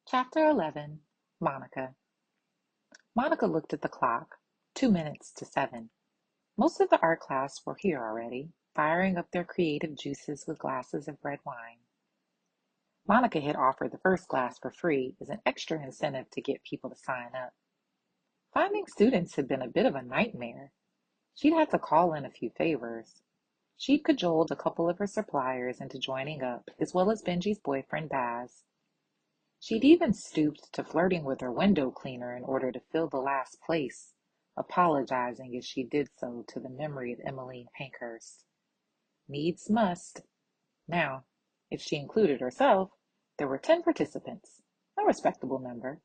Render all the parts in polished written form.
Chapter 11. Monica. Monica looked at the clock. 2 minutes to 7. Most of the art class were here already, firing up their creative juices with glasses of red wine. Monica had offered the first glass for free as an extra incentive to get people to sign up. Finding students had been a bit of a nightmare. She'd had to call in a few favors. She'd cajoled a couple of her suppliers into joining up, as well as Benji's boyfriend, Baz. She'd even stooped to flirting with her window cleaner in order to fill the last place, apologizing as she did so to the memory of Emmeline Pankhurst. Needs must. Now, if she included herself, there were 10 participants, a respectable number.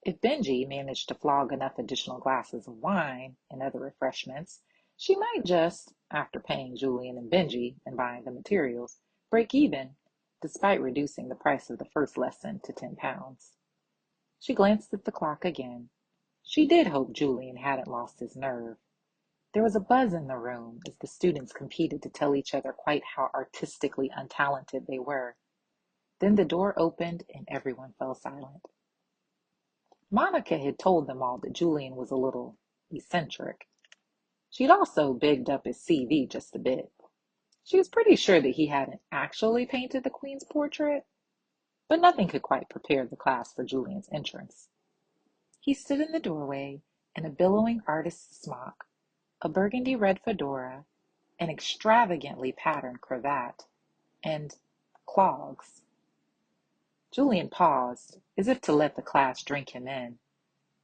If Benji managed to flog enough additional glasses of wine and other refreshments, she might just, after paying Julian and Benji and buying the materials, break even, despite reducing the price of the first lesson to £10. She glanced at the clock again. She did hope Julian hadn't lost his nerve. There was a buzz in the room as the students competed to tell each other quite how artistically untalented they were. Then the door opened and everyone fell silent. Monica had told them all that Julian was a little eccentric. She'd also bigged up his CV just a bit. She was pretty sure that he hadn't actually painted the Queen's portrait, but nothing could quite prepare the class for Julian's entrance. He stood in the doorway in a billowing artist's smock, a burgundy red fedora, an extravagantly patterned cravat, and clogs. Julian paused, as if to let the class drink him in.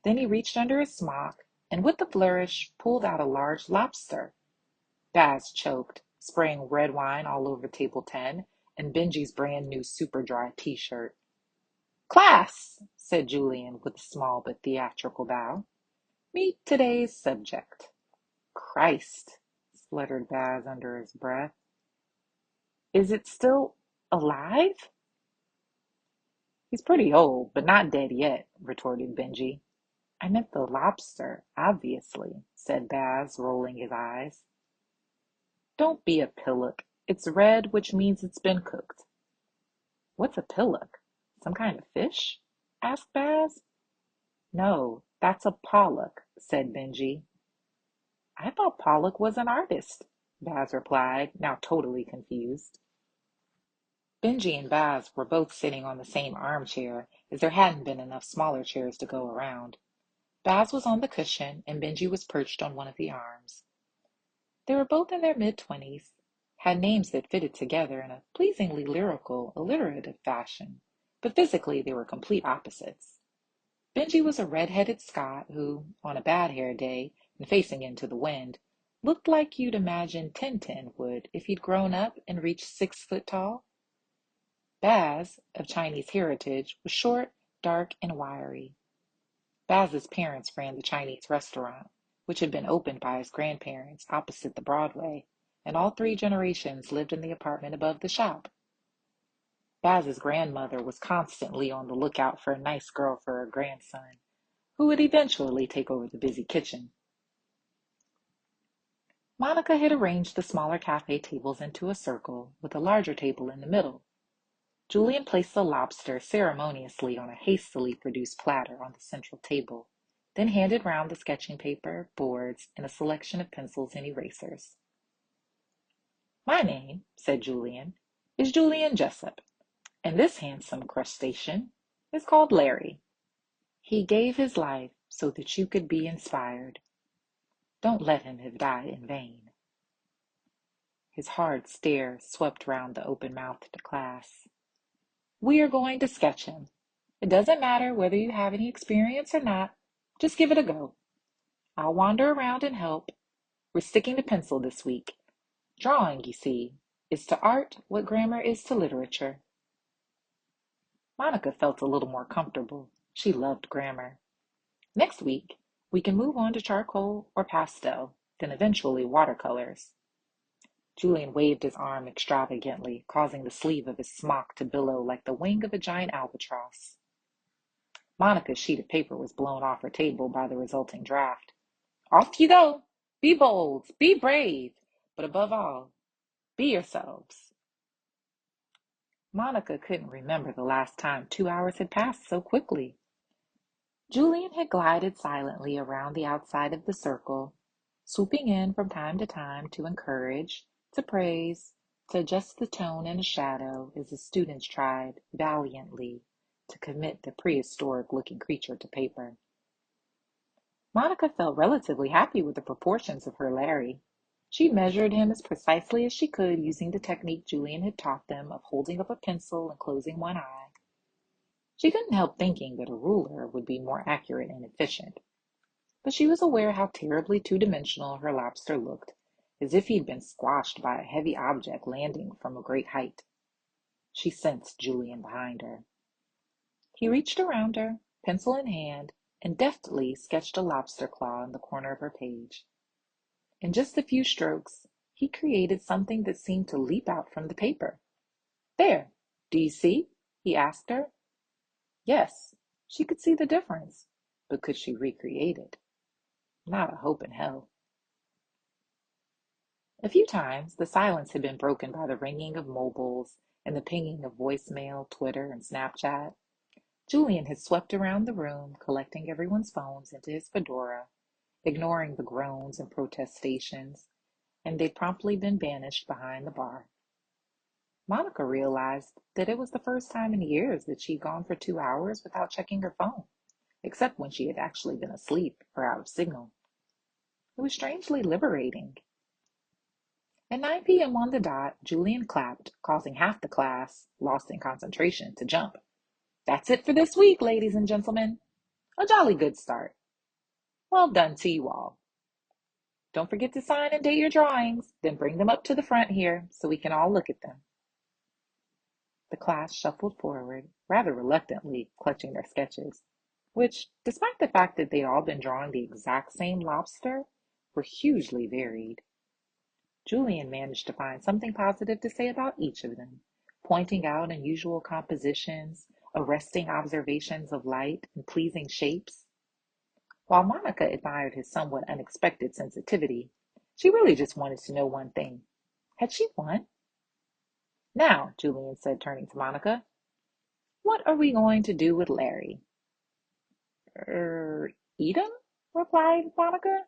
Then he reached under his smock and with a flourish pulled out a large lobster. Baz choked, spraying red wine all over table 10 and Benji's brand new super dry t-shirt. Class, said Julian with a small but theatrical bow. Meet today's subject. Christ, spluttered Baz under his breath. Is it still alive? He's pretty old, but not dead yet, retorted Benji. I meant the lobster, obviously, said Baz, rolling his eyes. Don't be a pillock. It's red, which means it's been cooked. What's a pillock? Some kind of fish? Asked Baz. No, that's a pollock, said Benji. I thought Pollock was an artist, Baz replied, now totally confused. Benji and Baz were both sitting on the same armchair, as there hadn't been enough smaller chairs to go around. Baz was on the cushion, and Benji was perched on one of the arms. They were both in their mid-20s, had names that fitted together in a pleasingly lyrical, alliterative fashion, but physically they were complete opposites. Benji was a red-headed Scot who, on a bad hair day and facing into the wind, looked like you'd imagine Tintin would if he'd grown up and reached 6 foot tall. Baz, of Chinese heritage, was short, dark, and wiry. Baz's parents ran the Chinese restaurant, which had been opened by his grandparents opposite the Broadway, and all 3 generations lived in the apartment above the shop. Baz's grandmother was constantly on the lookout for a nice girl for her grandson, who would eventually take over the busy kitchen. Monica had arranged the smaller cafe tables into a circle, with a larger table in the middle. Julian placed the lobster ceremoniously on a hastily produced platter on the central table, then handed round the sketching paper, boards, and a selection of pencils and erasers. My name, said Julian, is Julian Jessup, and this handsome crustacean is called Larry. He gave his life so that you could be inspired. Don't let him have died in vain. His hard stare swept round the open-mouthed class. We are going to sketch him. It doesn't matter whether you have any experience or not. Just give it a go. I'll wander around and help. We're sticking to pencil this week. Drawing, you see, is to art what grammar is to literature. Monica felt a little more comfortable. She loved grammar. Next week, we can move on to charcoal or pastel, then eventually watercolors. Julian waved his arm extravagantly, causing the sleeve of his smock to billow like the wing of a giant albatross. Monica's sheet of paper was blown off her table by the resulting draft. Off you go! Be bold, be brave, but above all, be yourselves. Monica couldn't remember the last time 2 hours had passed so quickly. Julian had glided silently around the outside of the circle, swooping in from time to time to encourage, to praise, to adjust the tone and a shadow as the students tried valiantly to commit the prehistoric-looking creature to paper. Monica felt relatively happy with the proportions of her Larry. She measured him as precisely as she could using the technique Julian had taught them of holding up a pencil and closing one eye. She couldn't help thinking that a ruler would be more accurate and efficient, but she was aware how terribly two-dimensional her lobster looked, as if he'd been squashed by a heavy object landing from a great height. She sensed Julian behind her. He reached around her, pencil in hand, and deftly sketched a lobster claw in the corner of her page. In just a few strokes, he created something that seemed to leap out from the paper. "There, do you see?" he asked her. Yes, she could see the difference, but could she recreate it? Not a hope in hell. A few times, the silence had been broken by the ringing of mobiles and the pinging of voicemail, Twitter, and Snapchat. Julian had swept around the room, collecting everyone's phones into his fedora, ignoring the groans and protestations, and they'd promptly been banished behind the bar. Monica realized that it was the first time in years that she'd gone for 2 hours without checking her phone, except when she had actually been asleep or out of signal. It was strangely liberating. At 9 p.m. on the dot, Julian clapped, causing half the class, lost in concentration, to jump. "That's it for this week, ladies and gentlemen. A jolly good start. Well done to you all. Don't forget to sign and date your drawings, then bring them up to the front here so we can all look at them." The class shuffled forward, rather reluctantly, clutching their sketches, which, despite the fact that they'd all been drawing the exact same lobster, were hugely varied. Julian managed to find something positive to say about each of them, pointing out unusual compositions, arresting observations of light, and pleasing shapes. While Monica admired his somewhat unexpected sensitivity, she really just wanted to know one thing. Had she won? "Now," Julian said, turning to Monica, "what are we going to do with Larry?" Eat him?" replied Monica.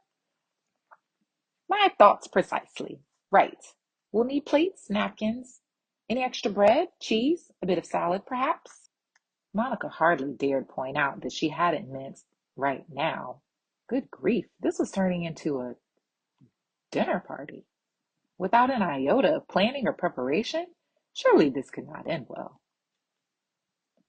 "My thoughts precisely. Right. We'll need plates, napkins, any extra bread, cheese, a bit of salad, perhaps." Monica hardly dared point out that she hadn't meant right now. Good grief, this was turning into a dinner party. Without an iota of planning or preparation, surely this could not end well.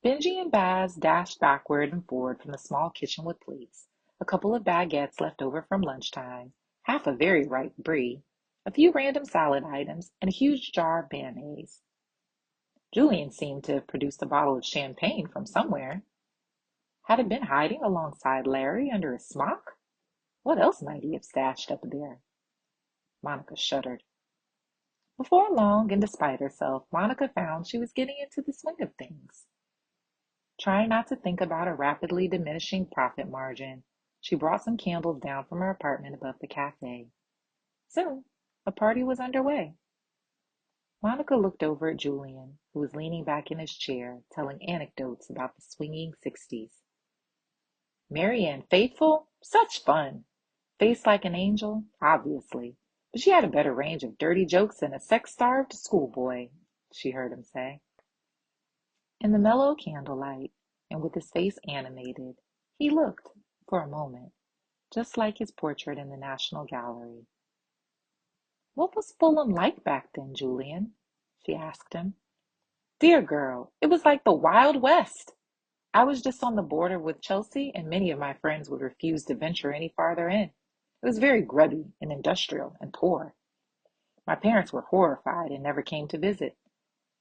Benji and Baz dashed backward and forward from the small kitchen with plates, a couple of baguettes left over from lunchtime, half a very ripe brie, a few random salad items, and a huge jar of mayonnaise. Julian seemed to have produced a bottle of champagne from somewhere. Had it been hiding alongside Larry under his smock? What else might he have stashed up there? Monica shuddered. Before long, and despite herself, Monica found she was getting into the swing of things. Trying not to think about a rapidly diminishing profit margin, she brought some candles down from her apartment above the cafe. Soon, a party was underway. Monica looked over at Julian, who was leaning back in his chair, telling anecdotes about the swinging 60s. "Marianne Faithfull? Such fun! Face like an angel, obviously, but she had a better range of dirty jokes than a sex-starved schoolboy," she heard him say. In the mellow candlelight, and with his face animated, he looked, for a moment, just like his portrait in the National Gallery. "What was Fulham like back then, Julian?" she asked him. "Dear girl, it was like the Wild West. I was just on the border with Chelsea, and many of my friends would refuse to venture any farther in. It was very grubby and industrial and poor. My parents were horrified and never came to visit.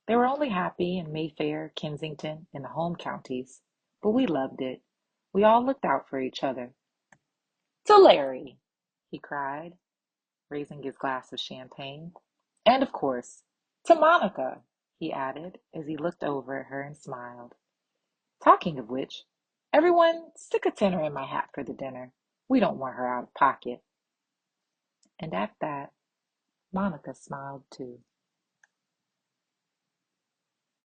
They were only happy in Mayfair, Kensington, and the home counties. But we loved it. We all looked out for each other." "To Larry!" he cried, raising his glass of champagne. "And, of course, to Monica," he added, as he looked over at her and smiled. "Talking of which, everyone stick a tenner in my hat for the dinner. We don't want her out of pocket." And at that, Monica smiled too.